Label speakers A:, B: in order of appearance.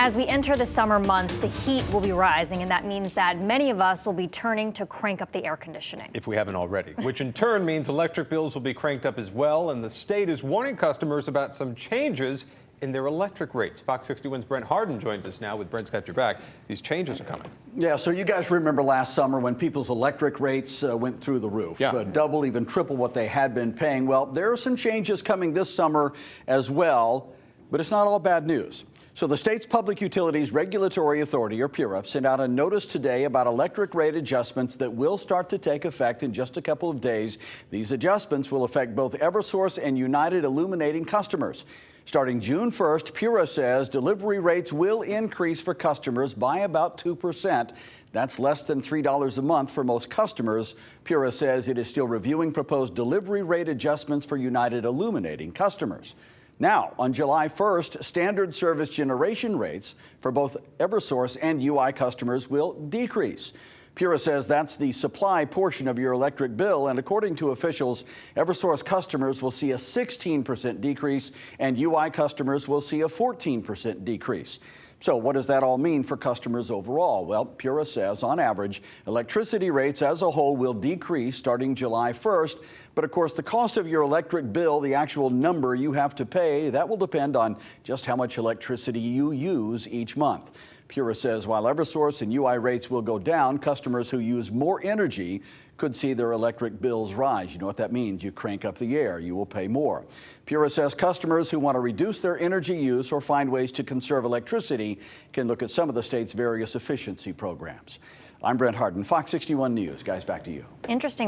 A: As we enter the summer months, the heat will be rising, and that means that many of us will be turning to crank up the air conditioning.
B: If we haven't already, which in turn means electric bills will be cranked up as well, and the state is warning customers about some changes in their electric rates. Fox 61's Brent Harden joins us now with Brent's Got Your Back. These changes are coming.
C: Yeah, so you guys remember last summer when people's electric rates went through the roof, double, even triple what they had been paying. Well, there are some changes coming this summer as well, but it's not all bad news. So the state's Public Utilities Regulatory Authority, or PURA, sent out a notice today about electric rate adjustments that will start to take effect in just a couple of days. These adjustments will affect both Eversource and United Illuminating customers. Starting June 1st, PURA says delivery rates will increase for customers by about 2%. That's less than $3 a month for most customers. PURA says it is still reviewing proposed delivery rate adjustments for United Illuminating customers. Now, on July 1st, standard service generation rates for both Eversource and UI customers will decrease. PURA says that's the supply portion of your electric bill, and according to officials, Eversource customers will see a 16% decrease and UI customers will see a 14% decrease. So what does that all mean for customers overall? Well, PURA says on average, electricity rates as a whole will decrease starting July 1st. But of course, the cost of your electric bill, the actual number you have to pay, that will depend on just how much electricity you use each month. PURA says while Eversource and UI rates will go down, customers who use more energy could see their electric bills rise. You know what that means? You crank up the air, you will pay more. PURA says customers who want to reduce their energy use or find ways to conserve electricity can look at some of the state's various efficiency programs. I'm Brent Harden, Fox 61 News. Guys, back to you.
A: Interesting.